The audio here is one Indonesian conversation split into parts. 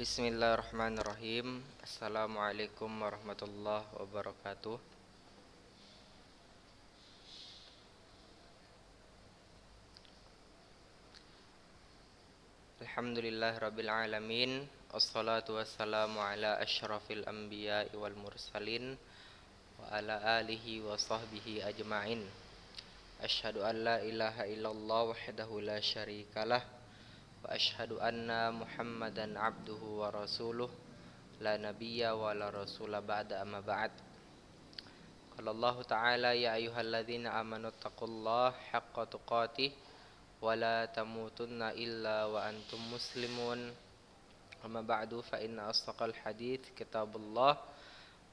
Bismillahirrahmanirrahim. Assalamualaikum warahmatullahi wabarakatuh. Alhamdulillahirabbil alamin. Wassalatu wassalamu ala asyrafil anbiya'i wal mursalin wa ala alihi wa sahbihi ajma'in. Asyhadu an la ilaha illallah wahdahu la syarikalah wa asyhadu anna Muhammadan abduhu wa rasuluh la nabiyya wa la rasula ba'da amma ba'd. Qala Allah ta'ala ya ayyuhalladzina amanu taqullaha haqqa tuqatih wa la tamutunna illa wa antum muslimun. Amma ba'du fa inna asdaqal hadits kitabullah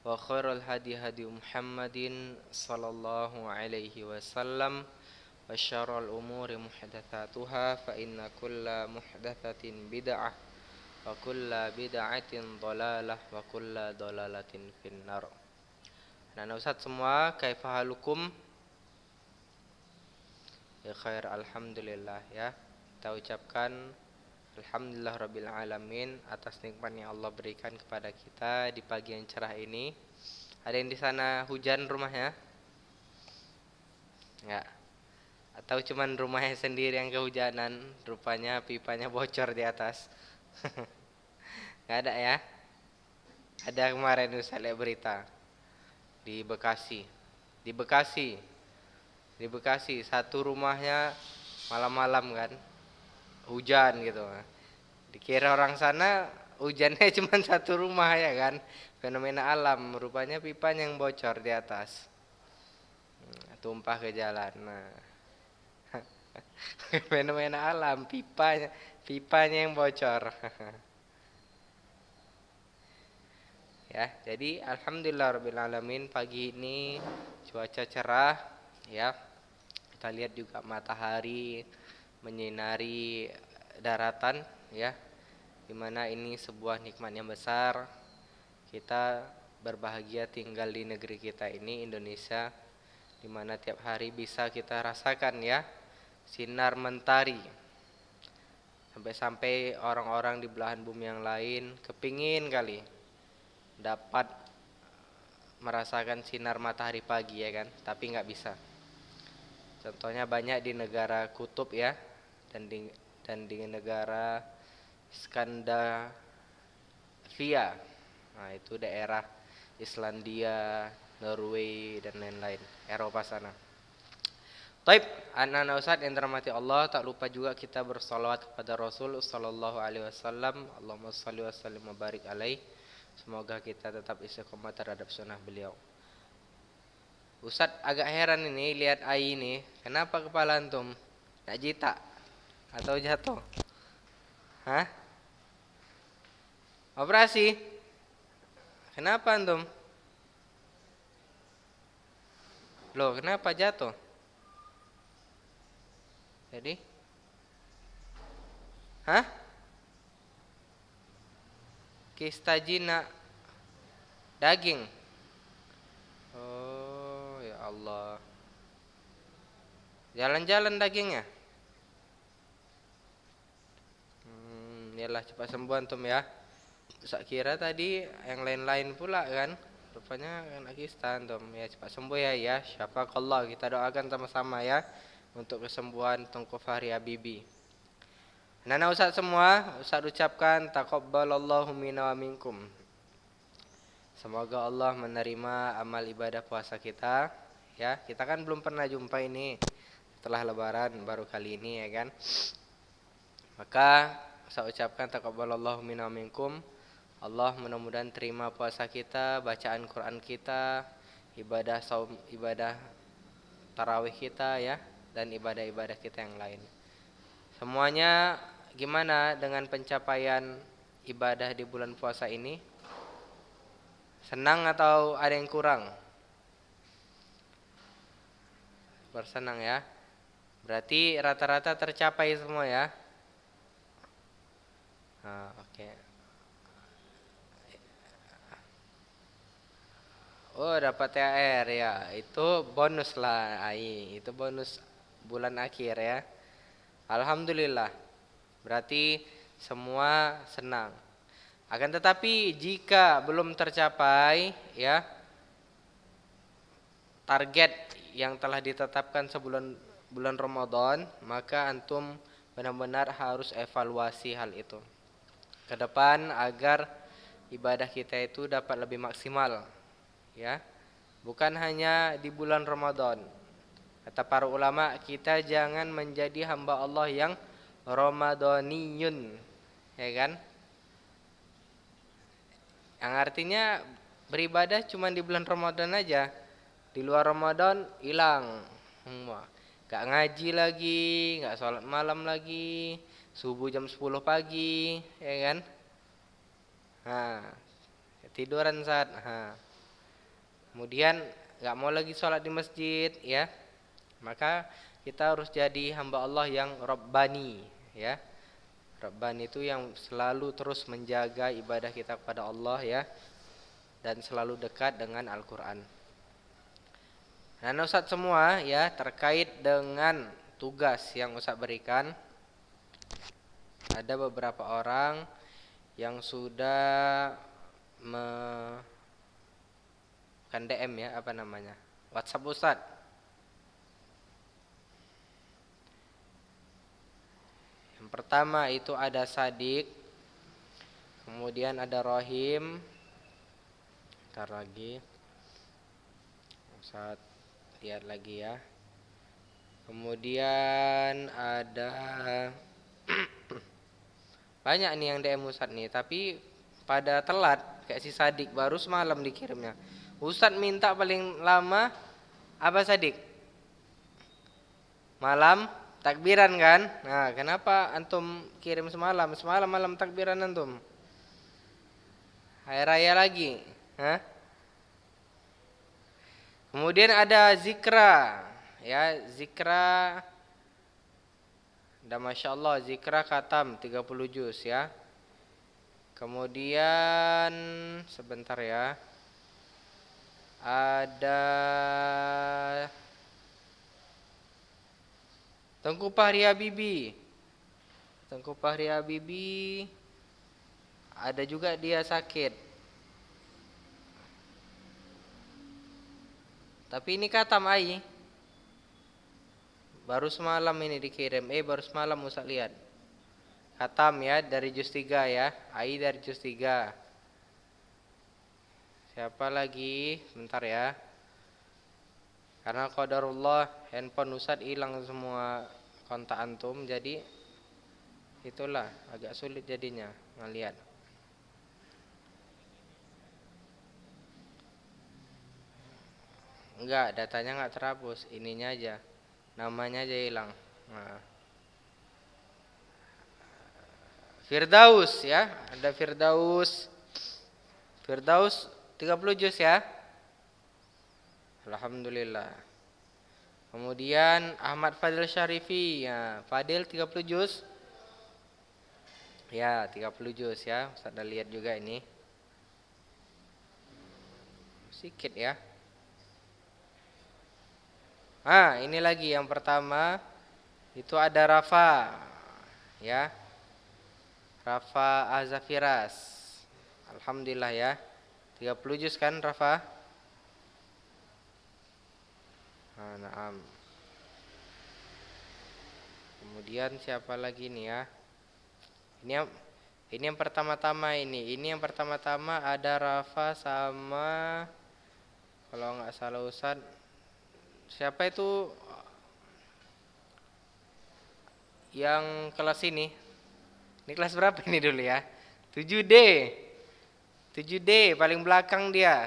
wa khairal hadi hadi Muhammadin sallallahu alaihi wasallam wa syarrul umuri muhdatsatuha fa inna kulla muhdatsatin bid'ah wa kulla bid'atin dhalalah wa kulla dhalalatin finnar. Nah, Ustaz semua, kaifa halukum? Ya khair, alhamdulillah ya. Kita ucapkan alhamdulillah rabbil alamin atas nikmat yang Allah berikan kepada kita di pagi yang cerah ini. Ada yang di sana hujan rumahnya? Enggak. Atau cuman rumahnya sendiri yang kehujanan, rupanya pipanya bocor di atas. Enggak ada ya? Ada kemarin Ustaz lihat berita di Bekasi. Di Bekasi satu rumahnya malam-malam kan hujan gitu. Dikira orang sana hujannya cuma satu rumah ya kan. Fenomena alam, rupanya pipanya yang bocor di atas. Tumpah ke jalan. Nah. Fenomena alam, pipanya yang bocor. Ya, jadi alhamdulillahirabbil alamin pagi ini cuaca cerah ya. Kita lihat juga matahari menyinari daratan ya. Dimana ini sebuah nikmat yang besar. Kita berbahagia tinggal di negeri kita ini Indonesia, dimana tiap hari bisa kita rasakan ya sinar mentari. Sampai-sampai orang-orang di belahan bumi yang lain kepingin kali dapat merasakan sinar matahari pagi ya kan, tapi nggak bisa. Contohnya banyak di negara kutub ya, dan di negara Skandinavia. Nah, itu daerah Islandia, Norway dan lain-lain, Eropa sana. Taib, anak-anak Ustaz yang dirahmati Allah, tak lupa juga kita bersalawat kepada Rasul sallallahu alaihi wasallam. Allahumma shalli wa sallim wa barik alaihi. Semoga kita tetap istiqomah terhadap sunnah beliau. Ustaz agak heran ini lihat Ai ini. Kenapa kepala antum nak jita atau jatuh? Hah? Operasi? Kenapa antum? Loh, kenapa jatuh? Jadi? Hah? Kistajina daging. Oh ya Allah. Jalan-jalan dagingnya. Yalah cepat sembuh antum ya. Saya kira tadi yang lain-lain pula kan. Rupanya kena kista antum. Ya cepat sembuh ya. Syafaqallah, kita doakan sama-sama ya untuk kesembuhan Tengku Fahri Habibi. Nana Ustaz semua, Ustaz ucapkan taqabbalallahu minna wa minkum. Semoga Allah menerima amal ibadah puasa kita. Ya, kita kan belum pernah jumpa ini setelah lebaran baru kali ini ya kan. Maka saya ucapkan taqabbalallahu minna wa minkum. Allah mudah-mudahan terima puasa kita, bacaan Quran kita, ibadah saum, ibadah tarawih kita ya, dan ibadah-ibadah kita yang lain. Semuanya gimana dengan pencapaian ibadah di bulan puasa ini? Senang atau ada yang kurang? Bersenang ya. Berarti rata-rata tercapai semua ya. Oke. Oh, dapat THR ya. Itu bonus lah, Ai. Itu bonus bulan akhir ya. Alhamdulillah. Berarti semua senang. Akan tetapi jika belum tercapai ya target yang telah ditetapkan sebulan bulan Ramadan, maka antum benar-benar harus evaluasi hal itu ke depan agar ibadah kita itu dapat lebih maksimal ya. Bukan hanya di bulan Ramadan. Kata para ulama, kita jangan menjadi hamba Allah yang Ramadaniyun, ya kan? Yang artinya beribadah cuma di bulan Ramadan aja. Di luar Ramadan hilang semua. Gak ngaji lagi, gak sholat malam lagi, subuh jam 10 pagi, ya kan? Nah, tiduran saat. Nah. Kemudian gak mau lagi sholat di masjid, ya. Maka kita harus jadi hamba Allah yang Rabbani, ya. Rabbani itu yang selalu terus menjaga ibadah kita kepada Allah, ya, dan selalu dekat dengan Al-Quran. Nah, Ustadz semua ya terkait dengan tugas yang Ustadz berikan, ada beberapa orang yang sudah bukan DM ya, apa namanya, WhatsApp Ustadz. Yang pertama itu ada Sadik, kemudian ada Rohim, ntar lagi Ustadz lihat lagi ya. Kemudian ada banyak nih yang DM Ustadz nih, tapi pada telat kayak si Sadik, baru semalam dikirimnya. Ustadz minta paling lama apa Sadik? Malam takbiran kan? Nah, kenapa antum kirim semalam? Semalam malam takbiran antum. Hari raya lagi. Hah? Kemudian ada Zikra, ya, Zikra, dan Masya Allah Zikra khatam 30 juz ya. Kemudian sebentar ya, ada Tengku Fahri Habibi. Tengku Fahri Habibi ada juga dia sakit. Tapi ini khatam ai. Baru semalam ini dikirim. Baru semalam Ustaz lihat. Khatam ya dari juz 3 ya. Ai dari juz 3. Siapa lagi? Bentar ya. Karena qadarullah handphone Ustaz hilang semua kontak antum, jadi itulah agak sulit jadinya ngelihat. Enggak, datanya enggak terhapus, ininya aja. Namanya aja hilang. Nah. Firdaus ya, ada Firdaus. Firdaus 30 juz ya. Alhamdulillah. Kemudian Ahmad Fadil Syarifi ya, Fadil 30 juz. Ya, 30 juz ya. Ustaz dah lihat juga ini. Sedikit ya. Ini lagi yang pertama itu ada Rafa ya. Rafa Azafiras. Alhamdulillah ya. 30 juz kan Rafa? Naam. Kemudian siapa lagi nih ya? Ini yang pertama-tama ini. Ini yang pertama-tama ada Rafa sama, kalau nggak salah Ustaz, siapa itu yang kelas ini? Ini kelas berapa ini dulu ya? 7D. 7D paling belakang dia.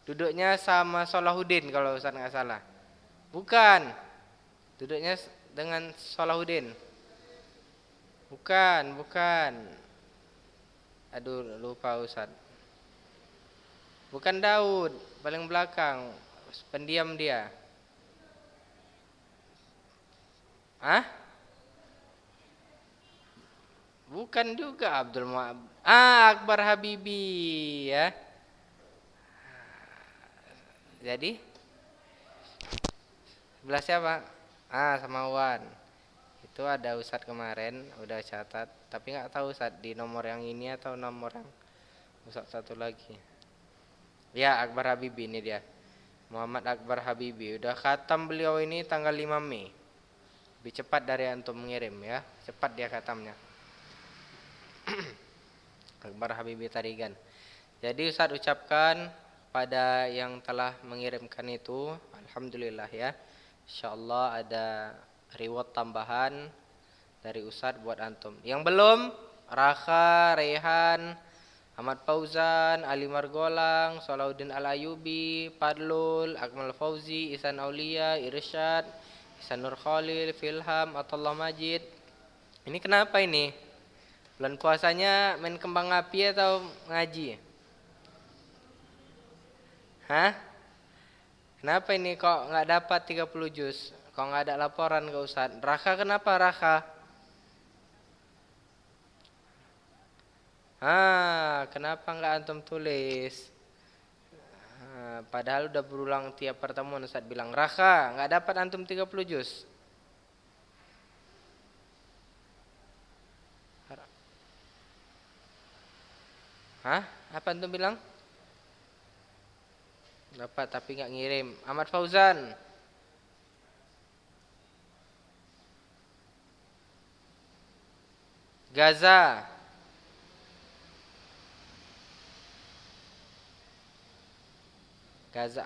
Duduknya sama Salahuddin kalau Ustaz nggak salah. Bukan. Duduknya dengan Salahuddin. Bukan. Aduh, lupa Ustaz. Bukan Daud, paling belakang. Pendiam dia. Bukan juga Abdul Mu'ab. Akbar Habibi ya. Jadi sebelah siapa? Sama Wan. Itu ada Ustadz kemarin udah catat, tapi nggak tahu Ustadz di nomor yang ini atau nomor yang Ustaz satu lagi. Ya, Akbar Habibi ini dia. Muhammad Akbar Habibi. Udah khatam beliau ini tanggal 5 Mei. Lebih cepat dari antum mengirim ya. Cepat dia khatamnya. Akbar Habibi Tarigan. Jadi Ustaz ucapkan pada yang telah mengirimkan itu, alhamdulillah ya. Insyaallah ada reward tambahan dari Ustaz buat antum. Yang belum, Raka, Rehan, Ahmad Fauzan, Ali Margolang, Salahuddin Al-Ayubi, Padlul, Akmal Fauzi, Ihsan Aulia, Irsyad, Ihsan Nur Khalil, Filham, Atullah Majid. Ini kenapa ini? Bulan puasanya main kembang api atau ngaji? Hah? Kenapa ini kok nggak dapat 30 juz? Kok nggak ada laporan ke Ustaz? Raka kenapa Raka? Kenapa nggak antum tulis? Padahal udah berulang tiap pertemuan Ustaz bilang Raka nggak dapat antum 30 juz. Apa antum bilang? Dapat tapi nggak ngirim. Ahmad Fauzan. Gaza. Gaza.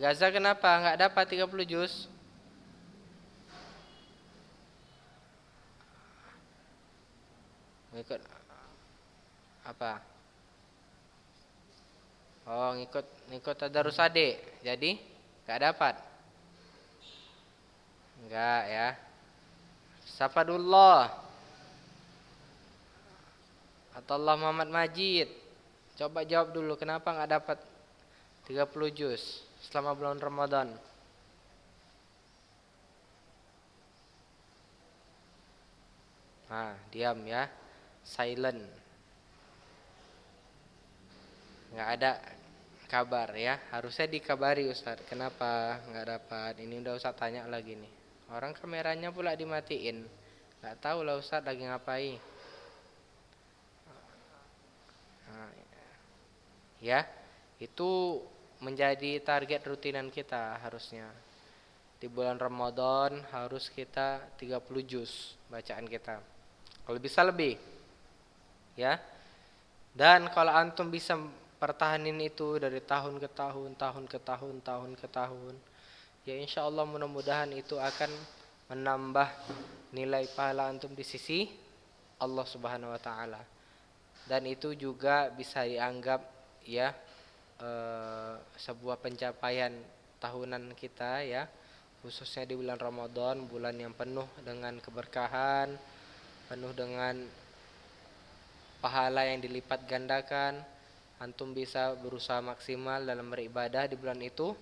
Gaza kenapa nggak dapat 30 juz? Ngikut apa? Oh, ngikut tadarus adik. Jadi nggak dapat. Enggak ya. Safadullah. Atullah Muhammad Majid. Coba jawab dulu kenapa nggak dapat 30 juz selama bulan Ramadan? Diam ya. Silent. Nggak ada kabar ya. Harusnya dikabari Ustaz. Kenapa nggak dapat? Ini udah Ustaz tanya lagi nih. Orang kameranya pula dimatiin. Nggak tahu lah Ustaz lagi ngapain. Ya, itu menjadi target rutinan kita harusnya. Di bulan Ramadan harus kita 30 juz bacaan kita. Kalau bisa lebih. Ya. Dan kalau antum bisa pertahanin itu dari tahun ke tahun, tahun ke tahun, tahun ke tahun, ya insya Allah mudah-mudahan itu akan menambah nilai pahala antum di sisi Allah Subhanahu wa taala. Dan itu juga bisa dianggap ya sebuah pencapaian tahunan kita ya, khususnya di bulan Ramadan, bulan yang penuh dengan keberkahan, penuh dengan pahala yang dilipat gandakan. Antum bisa berusaha maksimal dalam beribadah di bulan itu.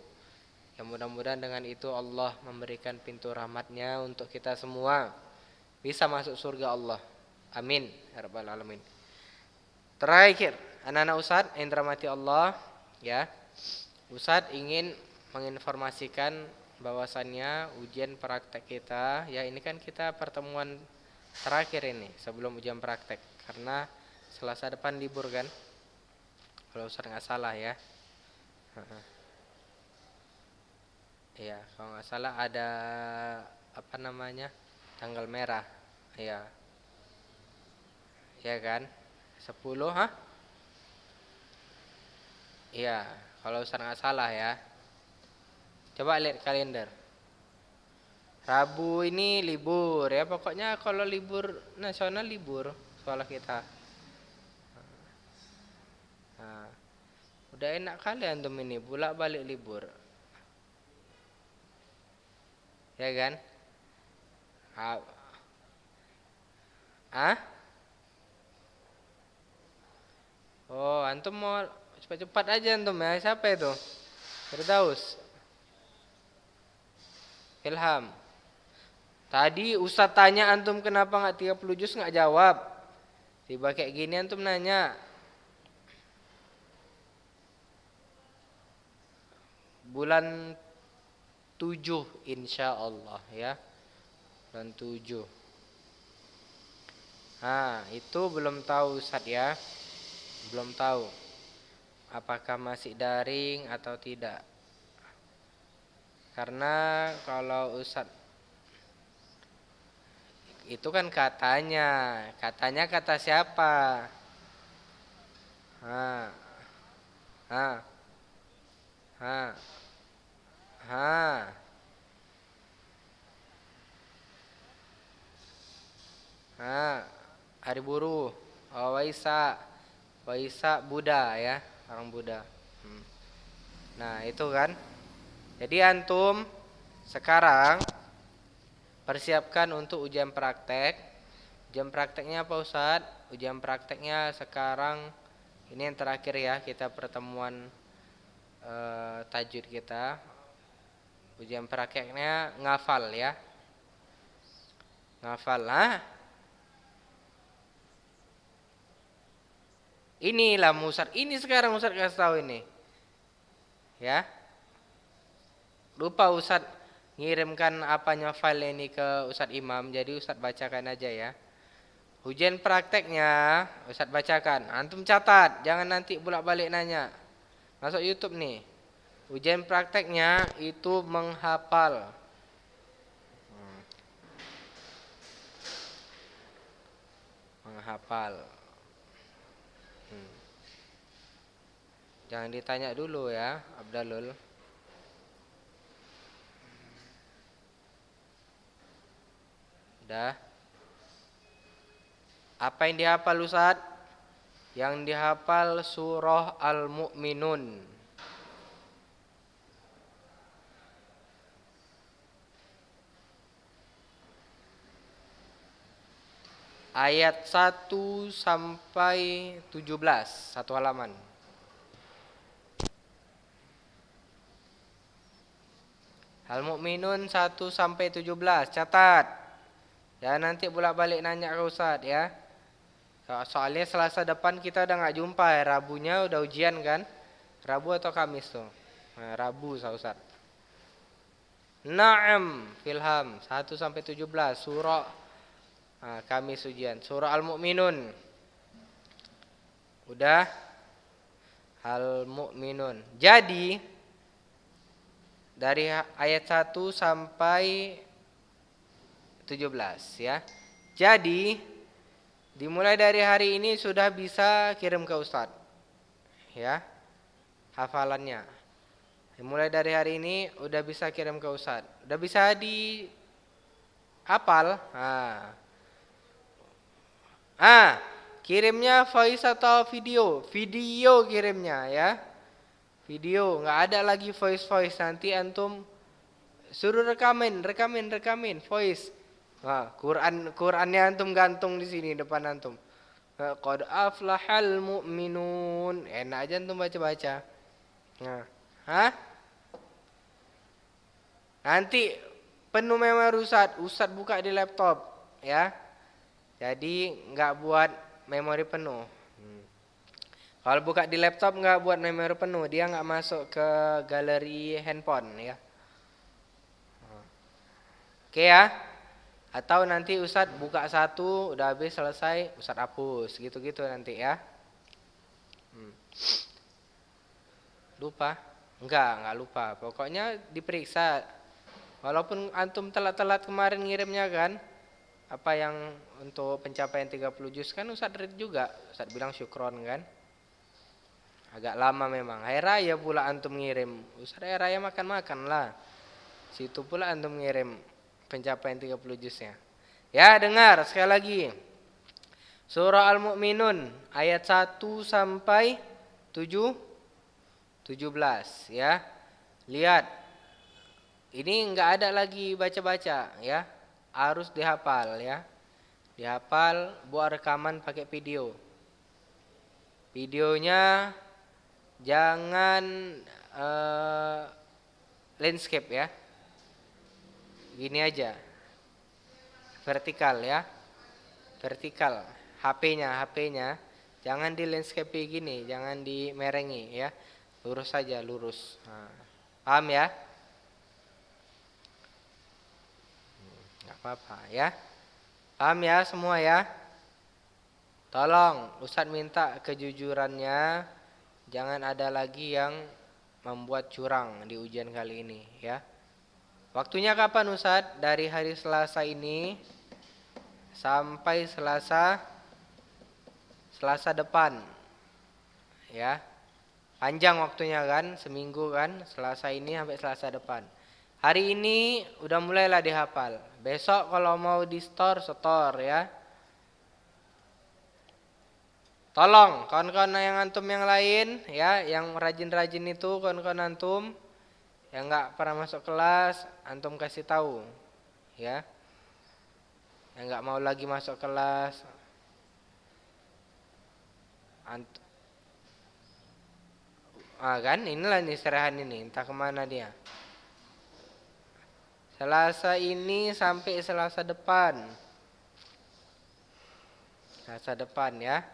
Ya mudah-mudahan dengan itu Allah memberikan pintu rahmatnya untuk kita semua bisa masuk surga Allah. Amin ya rabbal alamin. Terakhir, anak-anak Ustadz yang dirahmati Allah, ya. Ustadz ingin menginformasikan bahwasannya ujian praktek kita, ya ini kan kita pertemuan terakhir ini sebelum ujian praktek, karena Selasa depan libur kan, kalau Ustadz nggak salah ya. Ya kalau nggak salah ada apa namanya tanggal merah, ya, ya kan, 10 Iya, kalau Ustaz nggak salah ya. Coba lihat kalender. Rabu ini libur ya, pokoknya kalau libur nasional libur sekolah kita. Udah enak kali antum ini bolak balik libur, ya kan? Oh, antum mau cepat-cepat aja antum ya. Siapa itu? Firdaus. Ilham. Tadi Ustaz tanya antum kenapa nggak 30 juz nggak jawab. Tiba kayak gini antum nanya. Bulan 7 insya Allah ya. Bulan 7. Itu belum tahu Ustaz ya. Belum tahu apakah masih daring atau tidak. Karena kalau Ustadz itu kan katanya kata siapa? Ha, ha, ha, ha, ha. Hari buruh. Oh, Waisak. Waisak Buddha ya, orang Buddha. Hmm. Nah, itu kan. Jadi antum sekarang persiapkan untuk ujian praktek. Ujian prakteknya apa Ustadz? Ujian prakteknya sekarang ini yang terakhir ya, kita pertemuan tajwid kita. Ujian prakteknya ngafal ya. Ngafal. Inilah Ustadz. Ini sekarang Ustadz kasih tahu ini. Ya. Lupa Ustadz ngirimkan apanya file ini ke Ustadz Imam. Jadi Ustadz bacakan aja ya. Ujian prakteknya Ustadz bacakan. Antum catat, jangan nanti bolak-balik nanya. Masuk YouTube nih. Ujian prakteknya itu menghafal. Menghafal. Jangan ditanya dulu ya, Abdalul. Udah. Apa yang dihafal Ustadz? Yang dihafal surah Al-Mu'minun. Ayat 1 sampai 17, satu halaman. Al-Mu'minun 1 sampai 17, catat. Ya nanti bolak-balik nanya ke Ustadz ya. Soalnya Selasa depan kita udah nggak jumpa ya, Rabunya udah ujian kan? Rabu atau Kamis tuh? Nah, Rabu Ustadz. Naam, Filham 1 sampai 17 surah Kamis ujian. Surah Al-Mu'minun. Udah? Al-Mu'minun. Jadi dari ayat 1 sampai 17 ya. Jadi dimulai dari hari ini sudah bisa kirim ke Ustadz. Ya. Hafalannya. Dimulai dari hari ini udah bisa kirim ke Ustadz. Udah bisa di hafal. Kirimnya voice atau video? Video kirimnya ya. Video, nggak ada lagi voice nanti antum suruh rekamin voice. Qurannya antum gantung di sini depan antum. Qad aflahal mu'minun. Enak aja antum baca-baca. Nanti penuh memori Ustadz buka di laptop ya. Jadi nggak buat memori penuh. Kalau buka di laptop nggak buat memori penuh, dia nggak masuk ke galeri handphone ya. Oke ya. Atau nanti Ustadz buka satu, udah habis selesai, Ustadz hapus, gitu-gitu nanti ya. Lupa? Enggak lupa. Pokoknya diperiksa. Walaupun antum telat-telat kemarin ngirimnya kan, apa yang untuk pencapaian 30 juz kan Ustadz read juga. Ustadz bilang syukron kan. Agak lama memang. Hari raya pula antum ngirim. Ustadz hari raya makan-makan lah. Situ pula antum ngirim pencapaian 30 juznya. Ya dengar sekali lagi. Surah Al-Mu'minun ayat 1 sampai 17 ya. Lihat. Ini enggak ada lagi baca-baca ya. Harus dihafal ya. Dihafal, buat rekaman pakai video. Videonya jangan landscape ya. Gini aja. Vertikal ya. Vertikal. HP-nya jangan di landscape gini, jangan dimerengi ya. Lurus saja, lurus. Paham ya? Enggak apa-apa ya. Paham ya semua ya? Tolong Ustadz minta kejujurannya, jangan ada lagi yang membuat curang di ujian kali ini ya. Waktunya kapan Ustadz? Dari hari Selasa ini sampai Selasa depan ya. Panjang waktunya kan, seminggu kan, Selasa ini sampai Selasa depan. Hari ini udah mulailah dihafal. Besok kalau mau di store ya. Tolong kawan-kawan yang antum yang lain ya, yang rajin-rajin itu kawan-kawan antum yang nggak pernah masuk kelas, antum kasih tahu ya. Yang nggak mau lagi masuk kelas, kan inilah nih Serahan ini, entah kemana dia. Selasa ini sampai Selasa depan. Selasa depan ya.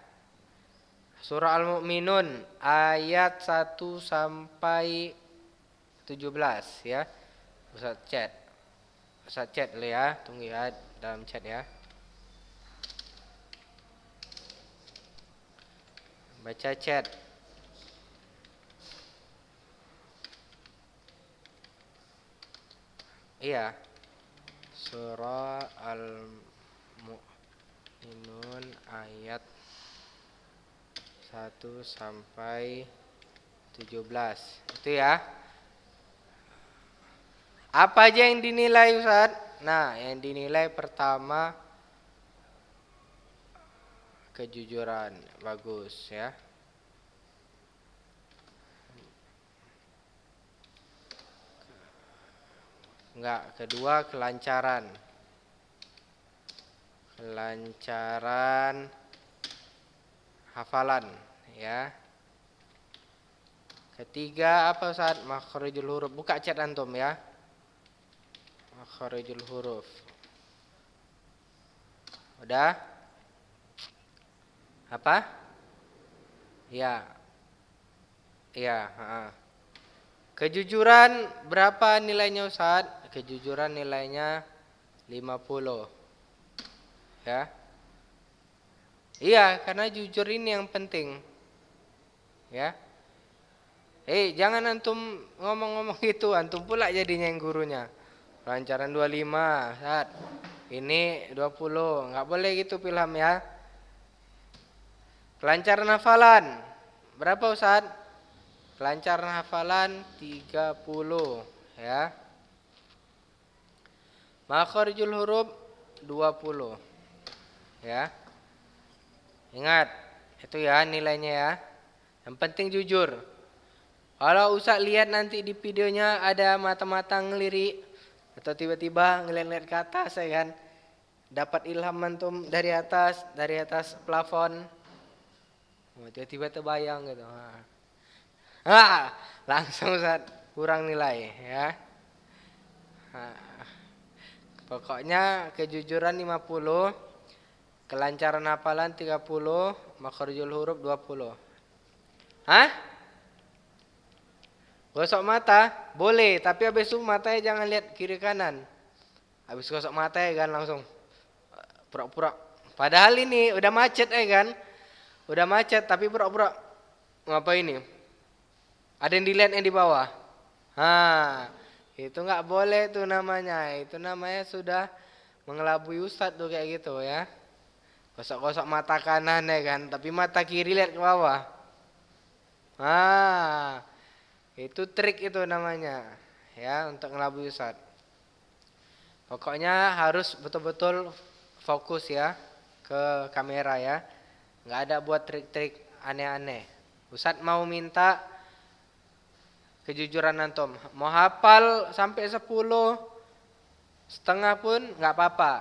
Surah Al-Mu'minun ayat 1 sampai 17 ya. Ustaz chat dulu ya. Tunggu ya dalam chat ya. Baca chat. Iya. Surah Al-Mu'minun ayat 1 sampai 17. Itu ya. Apa aja yang dinilai Ustaz? Nah, yang dinilai pertama kejujuran, bagus ya. Enggak, kedua kelancaran. Kelancaran hafalan ya. Ketiga apa Ustaz? Makhrijul huruf. Buka chat antum ya. Makhrijul huruf. Udah? Apa? Ya. Iya, Kejujuran berapa nilainya Ustaz? Kejujuran nilainya 50. Ya. Iya, karena jujur ini yang penting. Ya. Jangan antum ngomong-ngomong gitu, antum pula jadinya yang gurunya. Kelancaran 25, Ustaz. Ini 20, enggak boleh gitu Pilham ya. Kelancaran hafalan. Berapa Ustaz? Kelancaran hafalan 30 ya. Makhrijul huruf 20 ya. Ingat, itu ya nilainya ya. Yang penting jujur. Kalau Ustaz lihat nanti di videonya ada mata-mata ngelirik atau tiba-tiba ngeliat-ngeliat ke atas ya kan. Dapat ilham antum dari atas plafon. Tiba-tiba terbayang gitu. Langsung Ustaz kurang nilai ya. Pokoknya kejujuran 50, kelancaran hafalan 30, makhrijul huruf 20. Gosok mata? Boleh, tapi habis itu matanya jangan lihat kiri kanan. Habis gosok mata ya kan langsung pura-pura. Padahal ini udah macet ya kan. Udah macet tapi pura-pura. Ngapa ini? Ada yang dilihat yang di bawah. Itu nggak boleh tuh namanya. Itu namanya sudah mengelabui Ustadz tuh kayak gitu ya. Gosok-gosok mata kanan ya kan, tapi mata kiri lihat ke bawah. Itu trik itu namanya ya untuk ngelabui Ustadz. Pokoknya harus betul-betul fokus ya ke kamera ya. Nggak ada buat trik-trik aneh-aneh. Ustadz mau minta kejujuran antum. Mau hafal sampai 10 setengah pun nggak apa-apa.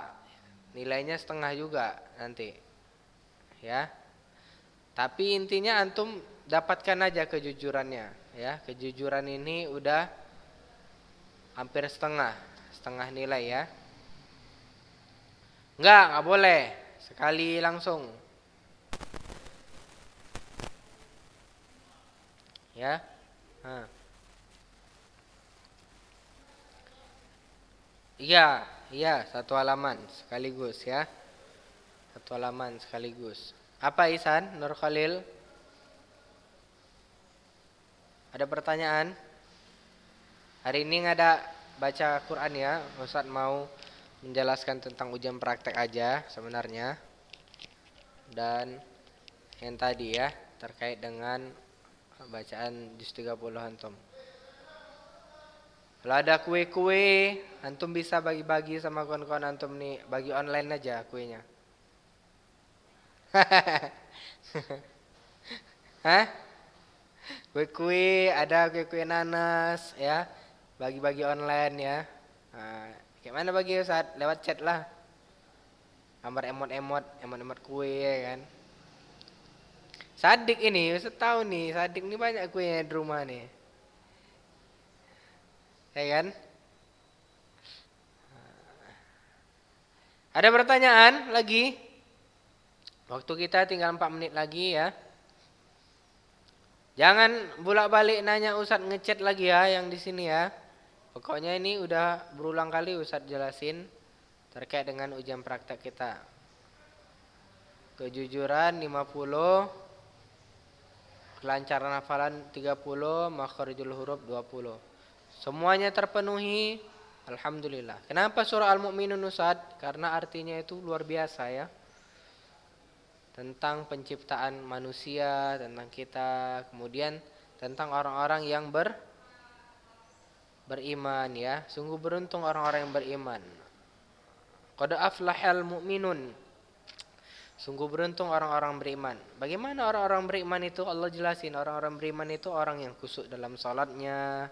Nilainya setengah juga nanti. Ya. Tapi intinya antum dapatkan aja kejujurannya ya. Kejujuran ini udah hampir setengah nilai ya. Enggak boleh. Sekali langsung. Ya. Iya, satu halaman sekaligus ya. Satu halaman sekaligus. Apa Ihsan? Nur Khalil? Ada pertanyaan? Hari ini nggak ada baca Quran ya. Ustadz mau menjelaskan tentang ujian praktek aja sebenarnya. Dan yang tadi ya terkait dengan bacaan juz 30 antum. Kalau ada kue-kue, antum bisa bagi-bagi sama kawan-kawan antum nih, bagi online aja kuenya. Hah? Kue-kue, ada kue-kue nanas ya. Bagi-bagi online ya. Nah, gimana bagi Ustaz? Lewat chat lah. Gambar emot-emot kue ya kan. Sadik ini, Ustaz tahu nih, Sadik ini banyak kuenya di rumah nih. Ya kan? Ada pertanyaan lagi? Waktu kita tinggal 4 menit lagi ya. Jangan bolak-balik nanya Ustaz ngechat lagi ya yang di sini ya. Pokoknya ini udah berulang kali Ustaz jelasin terkait dengan ujian praktek kita. Kejujuran 50, kelancaran hafalan 30, makharijul huruf 20. Semuanya terpenuhi, alhamdulillah. Kenapa surah Al-Mu'minun Ustaz? Karena artinya itu luar biasa ya. Tentang penciptaan manusia, tentang kita, kemudian tentang orang-orang yang beriman ya. Sungguh beruntung orang-orang yang beriman. Qad aflahal mu'minun. Sungguh beruntung orang-orang beriman. Bagaimana orang-orang beriman itu? Allah jelasin, orang-orang beriman itu orang yang khusyuk dalam salatnya,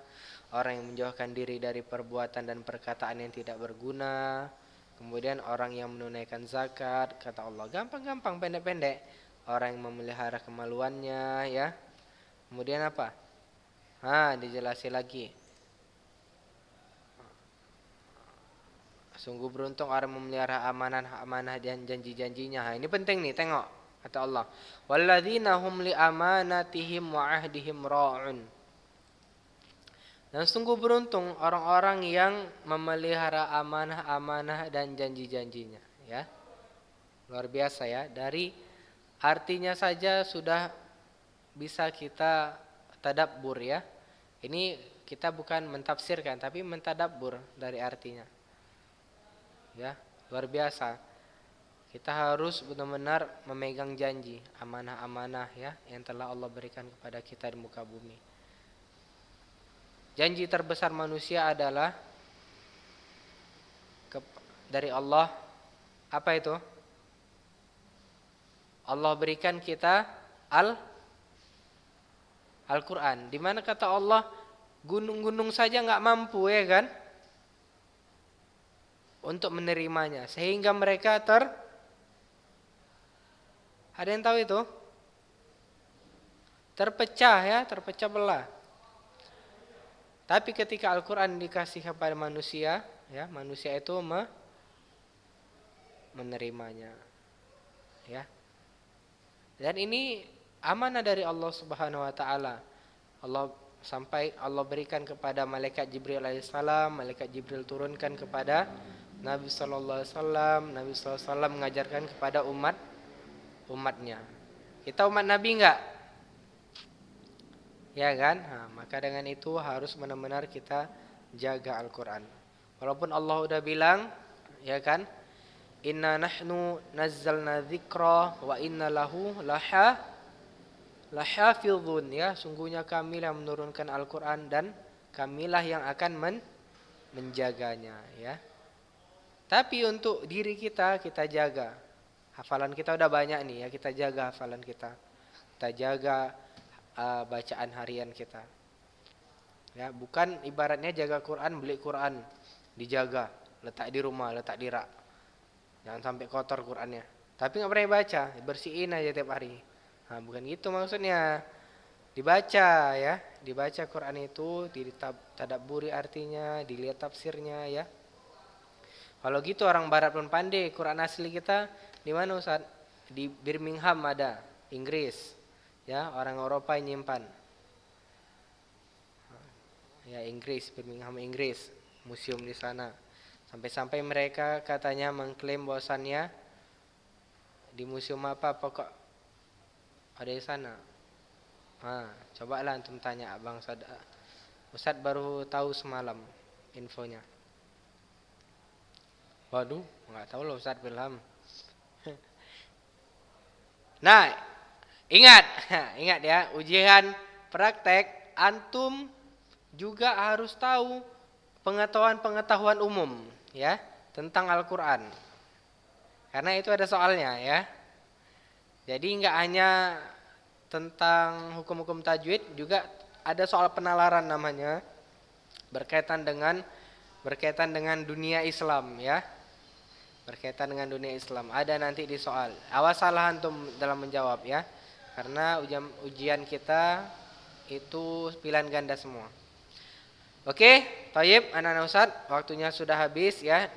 orang yang menjauhkan diri dari perbuatan dan perkataan yang tidak berguna. Kemudian orang yang menunaikan zakat, kata Allah, gampang-gampang, pendek-pendek. Orang yang memelihara kemaluannya ya. Kemudian apa? Dijelasin lagi. Sungguh beruntung orang memelihara amanah-amanah dan janji-janjinya. Ini penting nih, tengok kata Allah. Walladzina hum li amanatihim wa ahdihim ra'un. Dan sungguh beruntung orang-orang yang memelihara amanah-amanah dan janji-janjinya, ya. Luar biasa ya. Dari artinya saja sudah bisa kita tadabbur ya. Ini kita bukan mentafsirkan tapi mentadabbur dari artinya. Ya, luar biasa. Kita harus benar-benar memegang janji, amanah-amanah ya yang telah Allah berikan kepada kita di muka bumi. Janji terbesar manusia adalah dari Allah. Apa itu? Allah berikan kita Al-Quran. Di mana kata Allah, gunung-gunung saja nggak mampu ya kan? Untuk menerimanya. Sehingga mereka ada yang tahu itu? Terpecah ya, terpecah belah. Tapi ketika Al-Quran dikasih kepada manusia, ya manusia itu menerimanya, ya. Dan ini amanah dari Allah Subhanahu Wa Taala. Allah berikan kepada malaikat Jibril alaihissalam, malaikat Jibril turunkan kepada Nabi Sallallahu Alaihi Wasallam, Nabi Sallallahu Alaihi Wasallam mengajarkan kepada umatnya. Kita umat Nabi enggak? Ya kan? Maka dengan itu harus benar-benar kita jaga Al-Quran. Walaupun Allah udah bilang, ya kan? Inna nahnu nazzalna dzikra wa inna lahu lahafidhun, ya. Sungguhnya kamilah yang menurunkan Al-Quran dan kamilah yang akan menjaganya, ya. Tapi untuk diri kita jaga. Hafalan kita udah banyak nih ya, kita jaga hafalan kita. Kita jaga bacaan harian kita. Ya, bukan ibaratnya jaga Quran, beli Quran, dijaga, letak di rumah, letak di rak. Jangan sampai kotor Qurannya. Tapi nggak pernah baca, bersihin aja tiap hari. Bukan gitu maksudnya. Dibaca ya, dibaca Quran itu, ditadabburi artinya, dilihat tafsirnya ya. Kalau gitu orang barat pun pandai. Quran asli kita di mana Ustaz? Di Birmingham ada, Inggris. Ya, orang Eropa yang nyimpan. Ya, Inggris, Birmingham Inggris, museum di sana. Sampai-sampai mereka katanya mengklaim bahwasannya di museum apa pokok Ada di sana. Cobalah antum tanya Abang Ustaz. Ustaz baru tahu semalam infonya. Waduh, nggak tahu loh Ustaz Wilham. Nah, ingat, ingat ya, ujian praktek antum juga harus tahu pengetahuan-pengetahuan umum ya tentang Al-Qur'an. Karena itu ada soalnya ya. Jadi nggak hanya tentang hukum-hukum tajwid, juga ada soal penalaran namanya berkaitan dengan dunia Islam ya. Berkaitan dengan dunia Islam. Ada nanti di soal. Awas salah antum dalam menjawab ya. Karena ujian kita itu pilihan ganda semua. Oke, Thayyib, anak-anak Ustaz, waktunya sudah habis ya.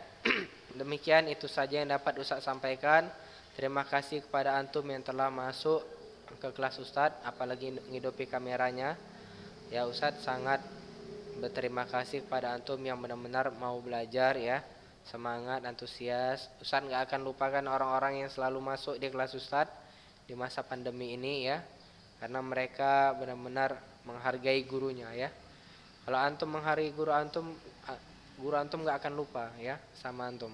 Demikian itu saja yang dapat Ustaz sampaikan. Terima kasih kepada antum yang telah masuk ke kelas Ustaz, apalagi ngidopi kameranya. Ya Ustaz sangat berterima kasih kepada antum yang benar-benar mau belajar ya. Semangat, antusias. Ustaz gak akan lupakan orang-orang yang selalu masuk di kelas Ustaz di masa pandemi ini ya. Karena mereka benar-benar menghargai gurunya ya. Kalau antum menghargai guru antum gak akan lupa ya sama antum.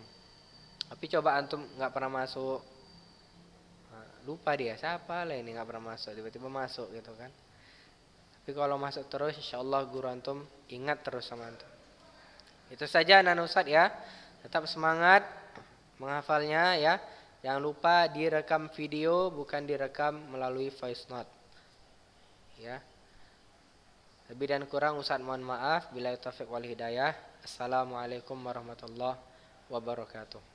Tapi coba antum gak pernah masuk, lupa dia siapa lah ini gak pernah masuk, tiba-tiba masuk gitu kan. Tapi kalau masuk terus insyaallah guru antum ingat terus sama antum. Itu saja anak Ustaz ya. Tetap semangat menghafalnya ya. Jangan lupa direkam video, bukan direkam melalui voice note. Ya. Lebih dan kurang Ustaz mohon maaf. Billahi taufiq wal hidayah. Assalamualaikum warahmatullahi wabarakatuh.